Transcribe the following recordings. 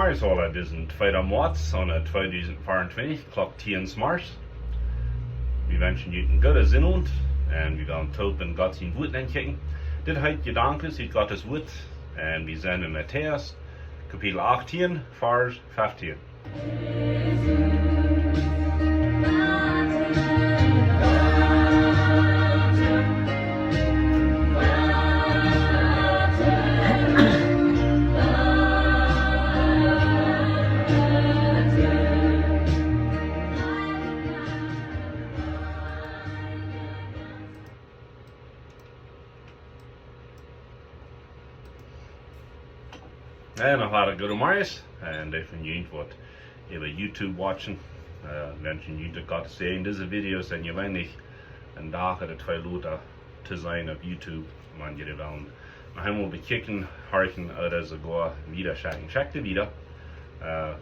Goedemorgen alle, dit is een 2 maart van 2024, klok 10 s'morgens. We wensen jullie een goede zin en we gaan top in Gods woord aankijken. Dit heet Gedanken uit Gottes woord en we zijn in Matteaus, kapitel 18, vers 15. En nog waren goedemorgen en even jullie wat über YouTube watchen. Menschen jullie Gott sehen diese Videos en je weinig een dag oder 2 Leute te zijn op YouTube, wanneer jullie willen nog eenmaal bekijken, horchen oder sogar wieder schauen. Schaut wieder.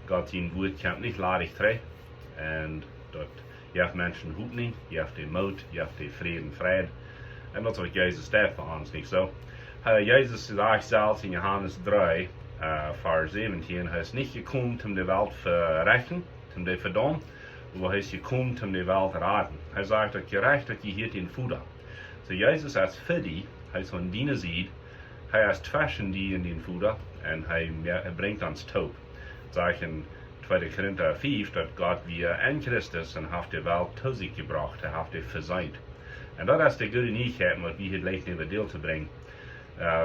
Gott in woord komt niet ladig terug en dat je hebt mensen hoopning, je hebt de moed, je hebt de vrede en vrede. En dat is wat Jezus deed voor ons, niet zo? Jezus zegt zelfs in Johannes 3, vers 17, hij is niet gekomen om de wereld te rechten, om de verdammen, maar hij is gekomen om de wereld te redden. Hij zegt dat je recht dat je hier in voeder. So Jezus is voor die, hij is van die ziet, hij is tussen die in den voeder en hij brengt ons top. Zeg in 2 Korinther 5 dat God via en Christus en heeft de wereld tot zich gebracht, hij heeft het verzeind. En dat is de goede nieuwheid wat we het leicht in de deel te brengen.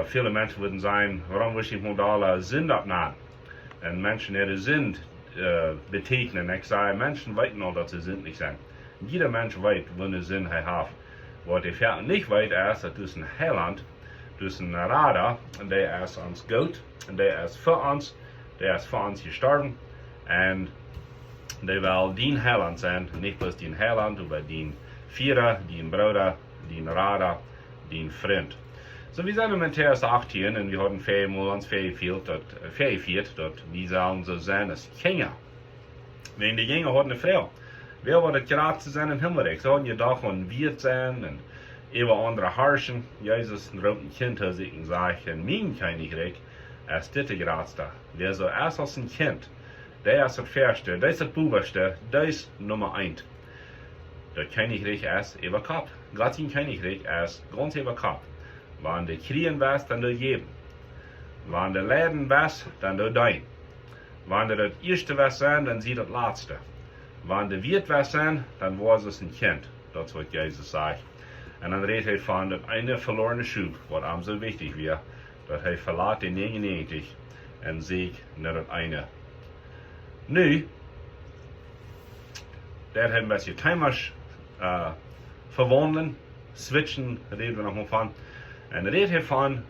Viele Menschen würden sagen, warum muss ich modale Sinn abnehmen? Und Menschen, die de Sinn betekenen. Ich sage, Menschen weten al dat ze zindlich zijn. Jeder Mensch weet welke Sinn hij heeft. Wat hij verder niet weet is, dat is een heiland, dus een Radar, en der is ons goed, en der is voor ons gestorben, en der wil die heiland zijn, niet bloß die heiland, maar die Vierer, die Bruder, die Radar, die Freund. So, wir sind in Matteaus 18 und wir haben viermal uns vergeführt, dass wir sollen so sein als Kinder. Wenn die Jünger hatten eine Frau, wer war das gerade zu sein im Himmelreich? Sie hatten gedacht, von Wirt sein und über andere herrschen. Jesus ruft ein Kind zu sich und sagt, mein Königreich ist das Gradste. Wer so ist als ein Kind, der ist das Erste, der ist das Oberste, der ist Nummer 1. Das Königreich ist über Kopf. Gottes Königreich ist ganz über Kopf. Wann du kriegen wirst, dann du geben. Wann du leiden wirst, dann du dein. Wann du das Erste wirst sein, dann sie das Letzte. Wann du wird wirst sein, dann war es ein Kind. Das ist, was Jesus sagt. Und dann redet er von das eine verlorene Schub, was ihm so wichtig wäre, dass er verlässt den 99 und sieht nur das eine. Nu, der hat ein bisschen Timers verwandeln, switchen, reden wir nochmal von. En de reden hiervan,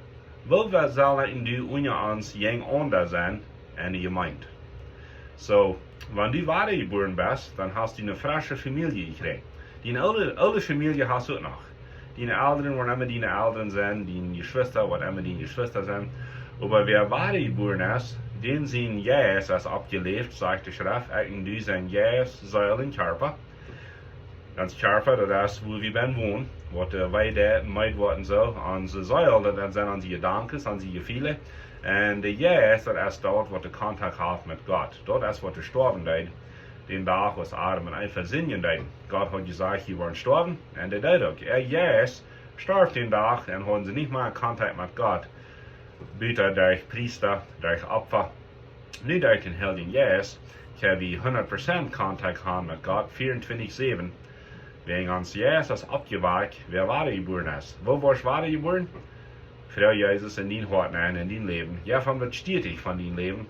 wil we zullen du onder ons jeng anders zijn en je gemeente. So, wanneer du ware geboren bist, dann hast du eine frische Familie gekriegt. Die oude Familie hast du auch noch. Die Eltern, wo immer die Eltern sind, die Geschwister, was immer die Geschwister sind. Aber wer ware geboren ist, den sind Jesus als abgelebt, sagt die Schrift, und du sind Jesus Säule in Körper. Ganz Körper, das ist, wo wir wohnen. Wat wij daar meid worden zo, onze ziel, dat zijn onze gedanken, onze gevoelens. En de Geest, dat is dort, wat de contact heeft met God. Dat is wat de sterven deed. Den dag was Adam en Eva zinnen deed. God had gezegd, je wordt sterven, en dat deed ook. Geest starft den dag en hadden ze niet meer contact met God. Buiten door priester, door opfer. Nu door den Heiligen Geest, kan we 100% contact hebben met God, 24/7. Wegen uns Jesus abgewagt, wer war geboren ist. Wo warst du geboren? Frau Jesus in dein Hort ein, in dein Leben. Ja, von was steht ich von dein Leben?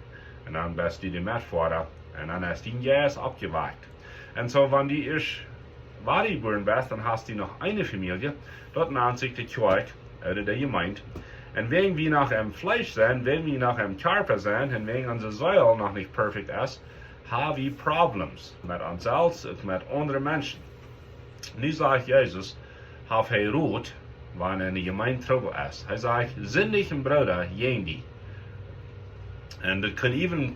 Und dann bist du der Mitvater. Und dann ist dein Jesus abgewagt. Und so, wenn du erst geboren bist, dann hast du noch eine Familie. Dort nennt sich die Kirche, oder der Gemeinde. Und wenn wir noch im Fleisch sind, wenn wir noch im Körper sind, und wenn unsere Seele noch nicht perfekt ist, haben wir Probleme mit uns selbst und mit anderen Menschen. Nu sagt Jesus, auf hij roet, wanneer een gemeente trouble is. Hij zegt, zindig een broeder, jeng die. En dat kan even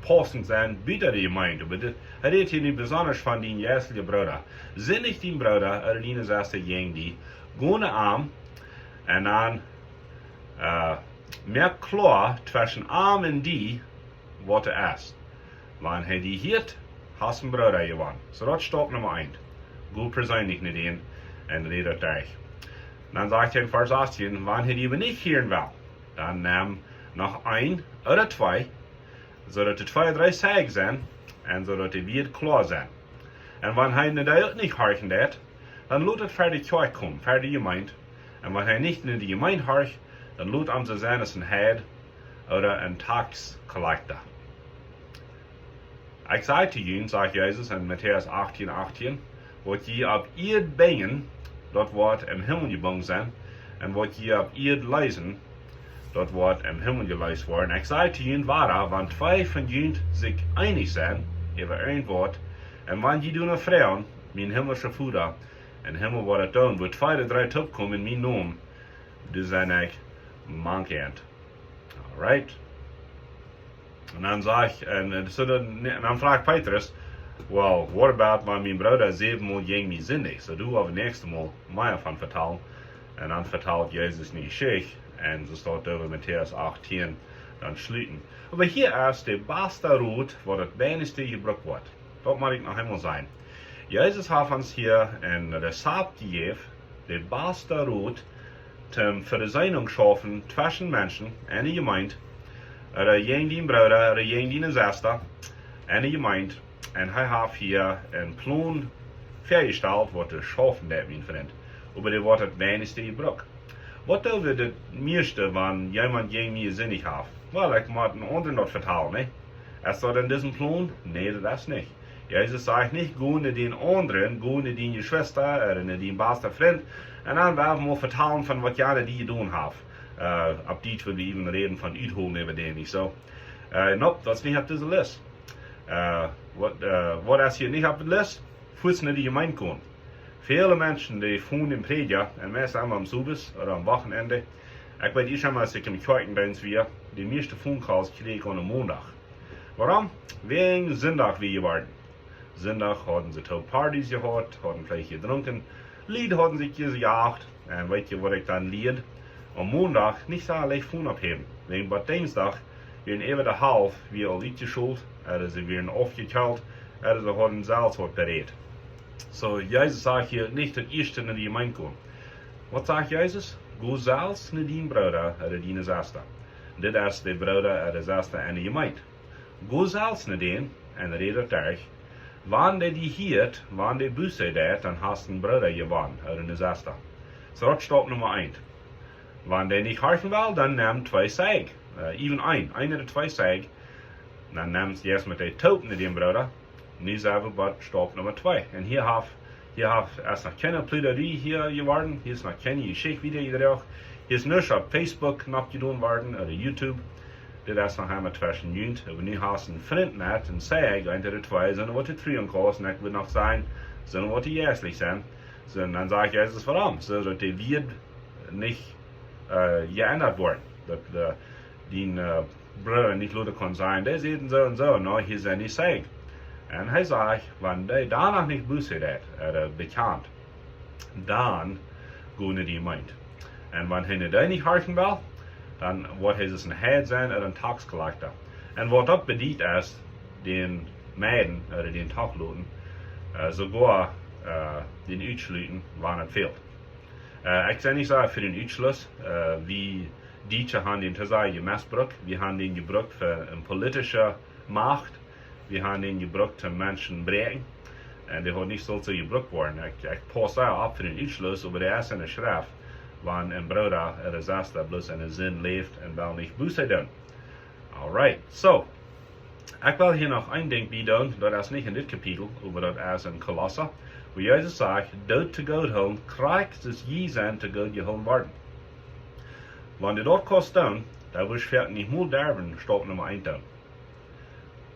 passend zijn buiten de gemeente. Maar hij redt hier niet besonders van die jeugdige broeder. Zindig die broeder, er die zesde jeng die. Gone arm, en dan meer klar tussen arm en die, wat is. Wanneer hij die hiert, has een broeder gewonnen. So dat is stap nummer 1. Goed persoonlijk niet in en red het durch. Dan sagt hij in vers 18, wanneer hij niet hieren wil, dan neem nog 1 oder 2, zodat er 2, 3 Säge zijn en zodat hij weer klaar zijn. En wanneer hij natuurlijk niet horchen deed, dan laat het verder kerk komen, verder gemeente. En wanneer hij niet in de gemeente horcht, dan laat hem ze zijn als een head oder een taxcollector. Ik zei te jullie, zegt Jezus in Matteaus 18, 18, wat je op eerd brengen, dat wordt im Himmel gebonden zijn. En wat je op eerd lezen, dat wordt im Himmel gelezen worden. Ik zei te jullie, waarom, want 2 van jullie zich einig zijn, over een woord, en wanneer je doen een vrouw, mijn hemelse Vader, en Himmel wordt het doen, wordt 2 oder 3 terugkomen in mijn naam, dus zijn ik mankend. Alright. En dan zeg dan vraagt Petrus, well, what about when mijn broeder 7 mal gegen mij zindig? So du over het nächste Mal mij van vertellen. En dan vertelt Jezus niet zich. En zo staat over Matteaus 18 dan sluiten. Maar hier is de beste route wat het bijnste gebruikt wordt. Dat moet ik nog eenmaal zijn. Jezus heeft ons hier een recept gegeven, de beste route zum Versöhnung schaffen zwischen Menschen en de gemeente. Gegen die broeder, gegen die zuster en de gemeente. En hij heeft hier een plan vergesteld wat te schaffen dat, mijn vriend. Maar die wordt het bijnste gebruikt. Wat doen we het meeste wanneer iemand gegen mij zinnig heeft? Wel, ik moet een ander dat vertellen, ne? Is dat in diesem Plan? Nee, dat is niet. Jezus zegt niet, ga naar die anderen, ga naar die Schwester, oder naar die beste vriend, en dan werden we vertellen van wat jij die gedaan hebt. Op Deutsch willen we even reden van uitholen over den niet zo. Nope, dat is niet op deze lijst. Wat als je niet op de lijst? Voets naar die gemeente komen. Viele mensen die voelen in predigen, en meestal am Subis oder am Wochenende. Ik weet niet als ik in Kirchendienst weer, die meeste phone calls kreeg ik op een maandag. Waarom? Wegen zondag weer geworden. Zondag hadden ze 2 parties gehad, hadden vielleicht gedronken, Lied hadden zich gejaagd, en weet je wat ik dan leerde? Am maandag niet zo leicht phone abheben. Wegen bei Dinsdag werden even de half weer al uitgeschult, oder ze werden afgekalt, oder ze hadden zelfs wat bereid. So, Jezus zegt hier niet het eerste naar die gemeente komen. Wat zegt Jezus? Go zelfs naar die broeder oder die zuster. Dit is de broeder oder zuster en de gemeente. Go zelfs naar den en red het durch. Wanneer die hiert, wanneer die busse deed, dan hast een broeder gewonnen oder een zuster. So, dat stap nummer 1. Wanneer die niet horchen wil, dan neem 2 Säge. Even 1 oder 2 Säge. Dan neemt je eerst met de toop naar die broeder. Nu zijn we bij stap nummer 2. En hier is nog geen pleidoirie hier geworden. Hier is nog geen geschichte wieder auch. Hier is niks op Facebook nog gedaan worden, oder YouTube. Dit is nog helemaal tussen jullie. Maar nu heeft een vriend net en zei, 1 oder 2 zijn wat de 3 kosten. En ik wil nog zijn, zijn wat die jährlich zijn. So, dan zeg ik, Jezus, waarom? Zodat die wird niet geändert worden. Dat die broeder niet laten kan zijn, die zitten zo en zo. Nou, hier zijn die Säge. En hij zegt, wanneer hij daarna niet bussen deed, bekend, dan gaan naar die gemeente. En wanneer hij niet horchen wil, dan wordt hij dus een head zijn en een taxcollector. En wat dat bedoelt is, den meiden, oder den tagloten, sogar den uitsluiten, wanneer het veelt. Ik zeg niet zo voor den uitschluss, wie Deutsche hebben den te zeggen misbruikt, we hebben den gebruikt voor een politische macht. We hebben den gebruikt zum Menschen breken. En die hat niet zo gebruikt worden. Ik pas daar op voor een uitschluss, maar er is in de schrift, wanneer een broeder oder zuster bloß in de zin leeft en wil niet bussen doen. Alright, so. Ik wil hier nog één ding bij doen, dat is niet in dit kapitel, maar dat is in Kolosser, waar Jezus zegt, dood te God holen, krijgt dus je zijn te God geholen worden. Wanneer dat kost doen, dan wil je niet meer derven, stap nummer 1 doen.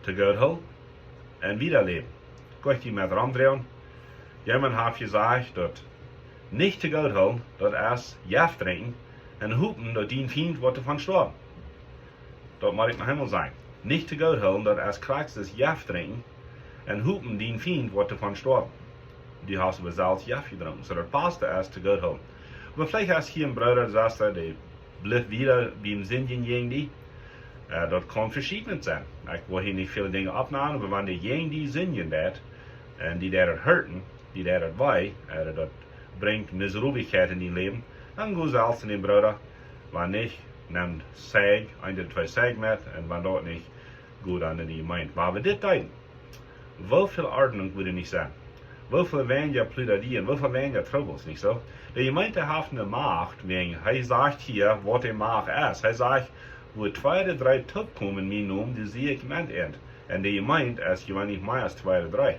Te God holen en wiederleben. Kijk je met ramdrehen. Jemand heeft gezegd dat niet te God holen, dat is jaf drinken en hopen dat die vriend wordt ervan sterven. Dat moet ik nog helemaal zijn. Niet te God holen, dat is krijgt dus jaf drinken en hopen die vriend wordt ervan sterven. Die heeft we zelfs jaf gedronken. So dat beste is te God holen. Maar vielleicht is hier een broeder, zuster, die blijft wieder beim Singen gegen die. Dat kan verschieden zijn. Ik wil hier niet veel dingen opnemen, maar wanneer jij die zingen dat, en die dat hurten, die dat wij, dat brengt miserabelheid in die leven, dan go zelfs in die broeder, wanneer niet, neemt Zeig, een der twee Zeig met, en wanneer dat niet, go dan in die gemeente. Maar we dit tijd, hoeveel ordnung würde niet zijn? Hoeveel weniger pluderieren, hoeveel weniger troubles, niet zo? De gemeente heeft een macht, hij zegt hier, wat die macht is. Hij zegt, wo 2 oder 3 terugkomen in mijn naam, die zie ik iemand in. En de gemeente is gewoon niet meer als 2 oder 3.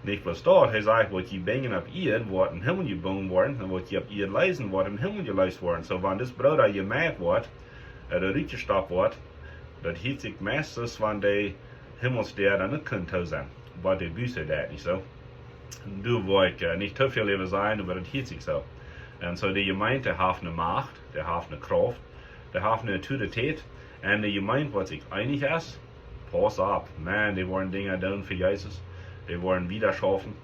Niet bloß dat, hij zegt, wat je bingen op eerd, wordt in hemel gebogen worden, en wat je op eerd lezen, wordt in hemel geleist worden. So, wanneer dit broeder gemaakt wordt, er uitgestapt wordt, dat hielt zich meestens van de hemelsdeer dan niet kunt zijn. Wat de buise dat niet zo. Du wil ik niet te veel over zijn, maar het hielt zich zo. En zo de gemeente heeft een macht, die heeft een kracht, die heeft een autoriteit, en de gemeente wat zich einig is, pas op, man, die worden dingen doen voor Jezus, die worden widerschaffen,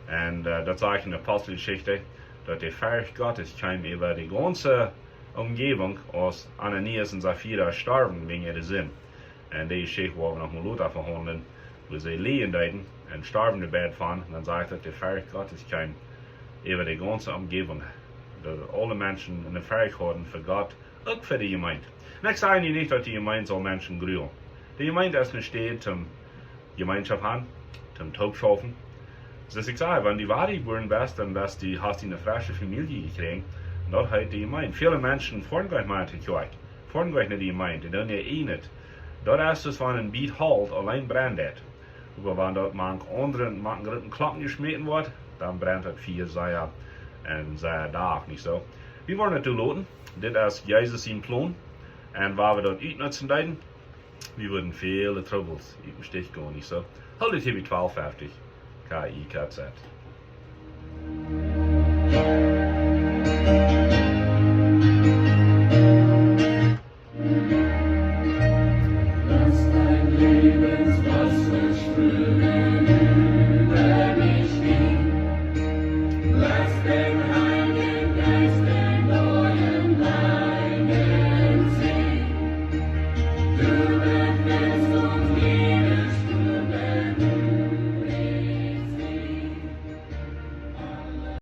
en dat zag ik in de Apostelgeschichte, dat de Furcht Gottes kwam über die ganze Umgebung, als Ananias und Sapphira starben wegen ihrer Sinn. En deze Geschichte waar we nog mal later verhandeln, wo sie liegen deuten und starben in Bett von, dann sagt dat de Furcht Gottes kwam über die ganze Umgebung, dat alle Menschen in de Furcht hadden voor God, ook voor de gemeente. En ik zeg niet dat de gemeente zal mensen gruwen. De gemeente is niet zum Gemeinschaft haben, zum Taubschaffen. Dus ik zeg, wenn die Wari worden best, dann best die hast die eine frische Familie gekriegt, dat heet die gemeente. Viele Menschen fahren gleich mal zur Kirche, fahren gleich naar die gemeente, dan je niet. Dat is dus van een beat halt, alleen brandt het. Aber wenn dort manch anderen Klappen geschmeten wird, dann brennt het 4 Seier en Seier Tag, nicht so. Wir wollen het toelaten, dit is Jezus zijn plan, en waar we dat uitnutzen deiden, wir würden viele Troubles in den Stich gehen, nicht so. Halt TV 1250, KIKZ.